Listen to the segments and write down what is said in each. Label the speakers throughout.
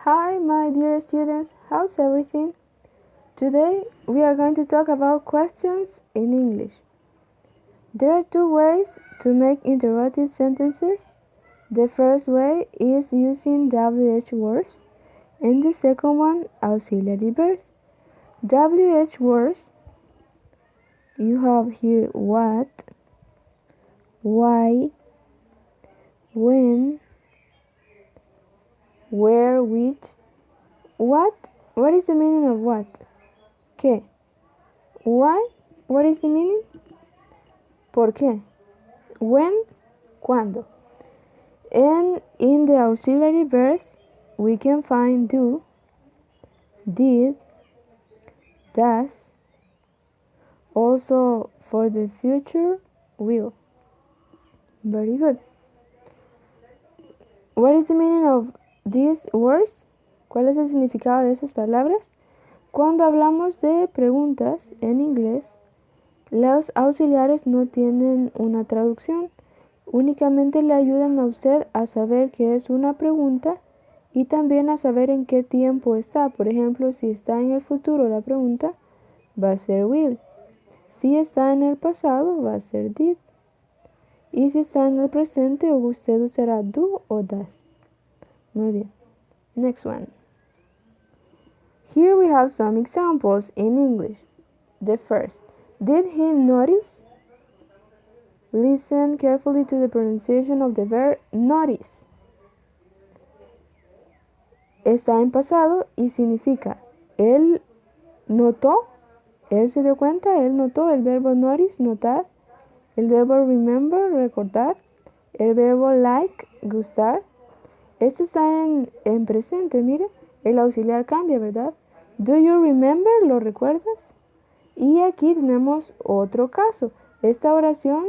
Speaker 1: Hi, my dear students, how's everything? Today we are going to talk about questions in English. There are two ways to make interrogative sentences. The first way is using WH words, and the second one auxiliary verbs. WH words, you have here what, why, when, where, which. What is the meaning of what? ¿Qué? Why? What is the meaning? ¿Por qué? When? ¿Cuándo? And in the auxiliary verbs, we can find do, did, does. Also, for the future, will. Very good. What is the meaning of these words? ¿Cuál es el significado de esas palabras? Cuando hablamos de preguntas en inglés, los auxiliares no tienen una traducción, únicamente le ayudan a usted a saber qué es una pregunta y también a saber en qué tiempo está. Por ejemplo, si está en el futuro la pregunta, va a ser will. Si está en el pasado, va a ser did. Y si está en el presente, usted usará do o does. Muy bien. Next one. Here we have some examples in English. The first, did he notice? Listen carefully to the pronunciation of the verb notice. Está en pasado y significa él notó, él se dio cuenta, él notó. El verbo notice, notar. El verbo remember, recordar. El verbo like, gustar. Este está en presente, mire. El auxiliar cambia, ¿verdad? Do you remember? ¿Lo recuerdas? Y aquí tenemos otro caso. Esta oración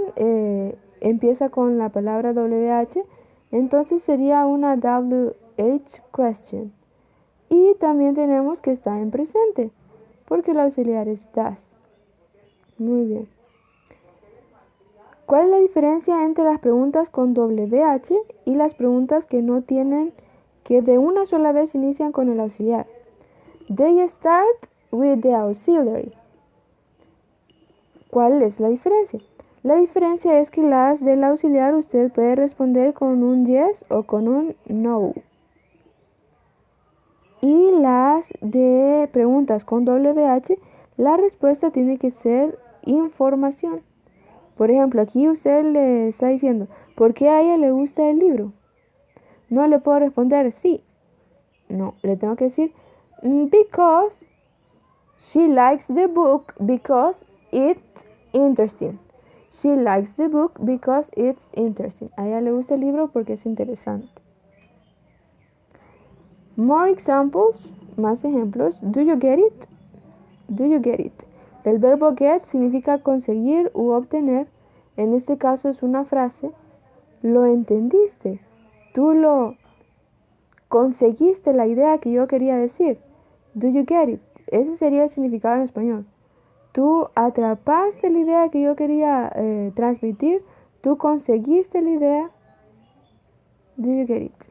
Speaker 1: empieza con la palabra WH, entonces sería una WH question. Y también tenemos que está en presente, porque el auxiliar es does. Muy bien. ¿Cuál es la diferencia entre las preguntas con WH y las preguntas que no tienen, que de una sola vez inician con el auxiliar? They start with the auxiliary. ¿Cuál es la diferencia? La diferencia es que las del auxiliar usted puede responder con un yes o con un no. Y las de preguntas con WH, la respuesta tiene que ser información. Por ejemplo, aquí usted le está diciendo, ¿por qué a ella le gusta el libro? No le puedo responder sí. No, le tengo que decir, because she likes the book because it's interesting. She likes the book because it's interesting. A ella le gusta el libro porque es interesante. More examples, más ejemplos. Do you get it? Do you get it? El verbo get significa conseguir u obtener. En este caso es una frase. ¿Lo entendiste? Tú lo conseguiste la idea que yo quería decir. Do you get it? Ese sería el significado en español. Tú atrapaste la idea que yo quería transmitir. Tú conseguiste la idea. Do you get it?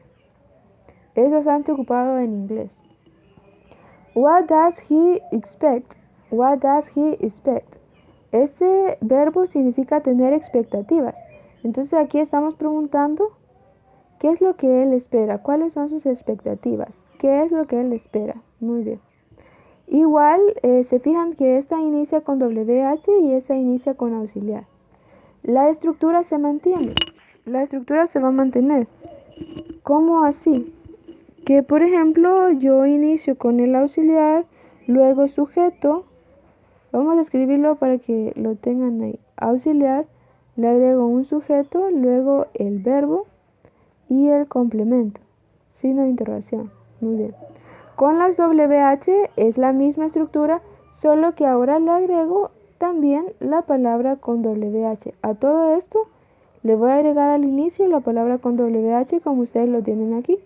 Speaker 1: Es bastante ocupado en inglés. What does he expect? What does he expect? Ese verbo significa tener expectativas. Entonces aquí estamos preguntando ¿qué es lo que él espera? ¿Cuáles son sus expectativas? ¿Qué es lo que él espera? Muy bien. Igual se fijan que esta inicia con WH y esta inicia con auxiliar. La estructura se mantiene. La estructura se va a mantener. ¿Cómo así? Que por ejemplo yo inicio con el auxiliar, luego sujeto. Vamos a escribirlo para que lo tengan ahí. Auxiliar, le agrego un sujeto, luego el verbo y el complemento. Signo de interrogación. Muy bien. Con las WH es la misma estructura, solo que ahora le agrego también la palabra con WH. A todo esto le voy a agregar al inicio la palabra con WH como ustedes lo tienen aquí.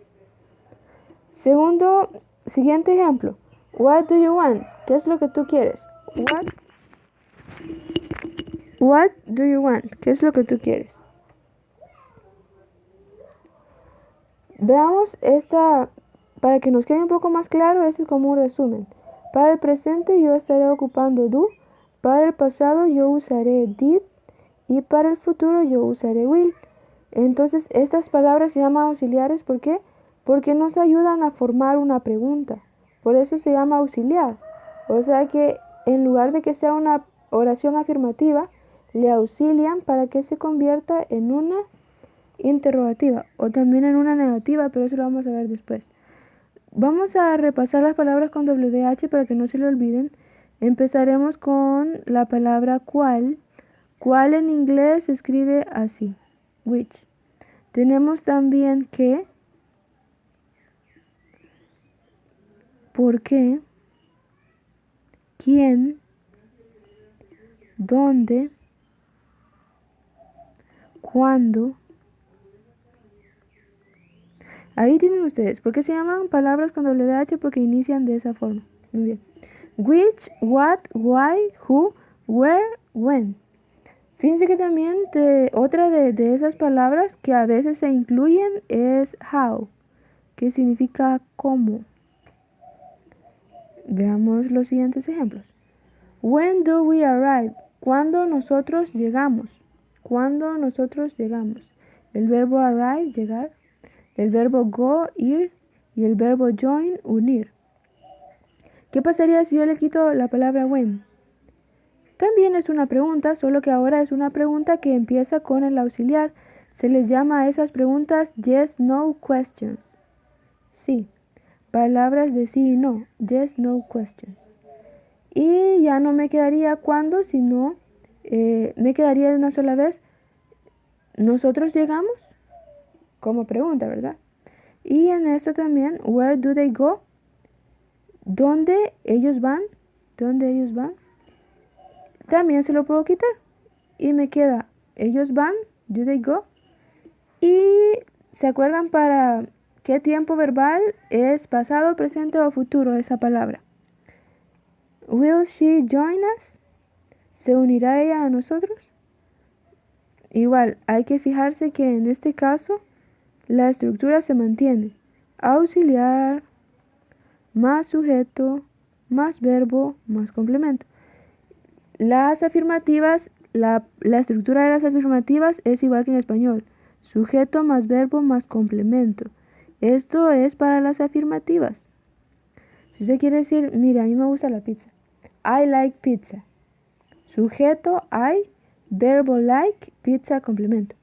Speaker 1: Siguiente ejemplo. What do you want? ¿Qué es lo que tú quieres? What do you want? ¿Qué es lo que tú quieres? Veamos esta para que nos quede un poco más claro, esto es como un resumen. Para el presente yo estaré ocupando do, para el pasado yo usaré did y para el futuro yo usaré will. Entonces estas palabras se llaman auxiliares, ¿por qué? Porque nos ayudan a formar una pregunta. Por eso se llama auxiliar. O sea que en lugar de que sea una oración afirmativa, le auxilian para que se convierta en una interrogativa o también en una negativa, pero eso lo vamos a ver después. Vamos a repasar las palabras con WH para que no se le olviden. Empezaremos con la palabra cuál. Cuál en inglés se escribe así, which. Tenemos también qué, por qué, quién, dónde, cuándo. Ahí tienen ustedes. ¿Por qué se llaman palabras con WH? Porque inician de esa forma. Muy bien. Which, what, why, who, where, when. Fíjense que también otra de esas palabras que a veces se incluyen es how, que significa cómo. Veamos los siguientes ejemplos. When do we arrive? ¿Cuándo nosotros llegamos? ¿Cuándo nosotros llegamos? El verbo arrive, llegar. El verbo go, ir. Y el verbo join, unir. ¿Qué pasaría si yo le quito la palabra when? También es una pregunta, solo que ahora es una pregunta que empieza con el auxiliar. Se les llama a esas preguntas yes, no questions. Sí, palabras de sí y no, yes, no questions. Y ya no me quedaría cuándo, sino me quedaría de una sola vez. ¿Nosotros llegamos? Como pregunta, ¿verdad? Y en esta también, where do they go? ¿Dónde ellos van? ¿Dónde ellos van? También se lo puedo quitar. Y me queda, ellos van, do they go? Y ¿se acuerdan para qué tiempo verbal es pasado, presente o futuro esa palabra? Will she join us? ¿Se unirá ella a nosotros? Igual, hay que fijarse que en este caso la estructura se mantiene. Auxiliar, más sujeto, más verbo, más complemento. Las afirmativas, la estructura de las afirmativas es igual que en español. Sujeto más verbo más complemento. Esto es para las afirmativas. Si usted quiere decir, mire, a mí me gusta la pizza. I like pizza. Sujeto I, verbo like, pizza complemento.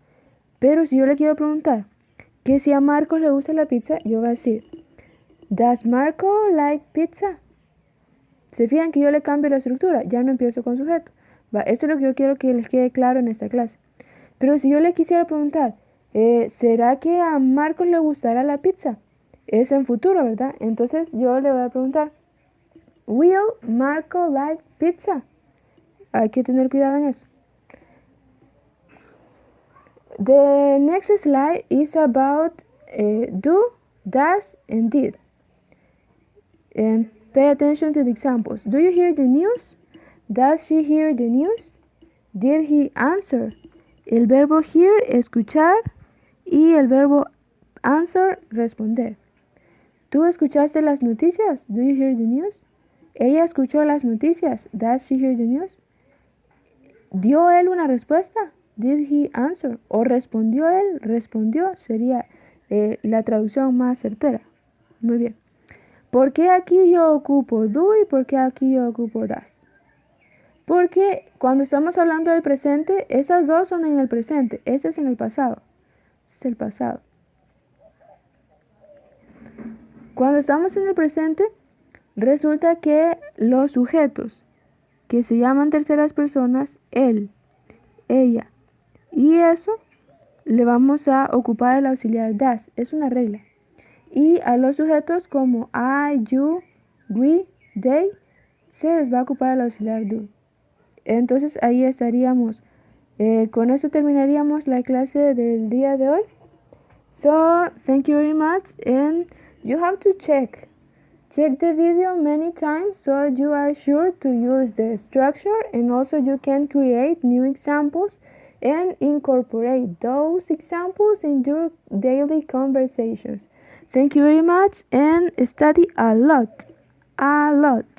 Speaker 1: Pero si yo le quiero preguntar que si a Marcos le gusta la pizza, yo voy a decir, Does Marco like pizza? ¿Se fijan que yo le cambio la estructura? Ya no empiezo con sujeto. Eso es lo que yo quiero que les quede claro en esta clase. Pero si yo le quisiera preguntar, ¿será que a Marcos le gustará la pizza? Es en futuro, ¿verdad? Entonces yo le voy a preguntar, ¿Will Marco like pizza? Hay que tener cuidado en eso. The next slide is about do, does, and did. And pay attention to the examples. Do you hear the news? Does she hear the news? Did he answer? El verbo hear, escuchar, y el verbo answer, responder. ¿Tú escuchaste las noticias? Do you hear the news? ¿Ella escuchó las noticias? Does she hear the news? ¿Dio él una respuesta? Did he answer? ¿O respondió él? Respondió sería la traducción más certera. Muy bien. ¿Por qué aquí yo ocupo do y por qué aquí yo ocupo does? Porque cuando estamos hablando del presente, esas dos son en el presente. Este es en el pasado. Este es el pasado. Cuando estamos en el presente, resulta que los sujetos que se llaman terceras personas, él, ella, y eso le vamos a ocupar el auxiliar does. Es una regla. Y a los sujetos como I, you, we, they, se les va a ocupar el auxiliar do. Entonces ahí estaríamos. Con eso terminaríamos la clase del día de hoy. So, thank you very much. And you have to check the video many times so you are sure to use the structure, and also you can create new examples and incorporate those examples in your daily conversations. Thank you very much and study a lot. A lot.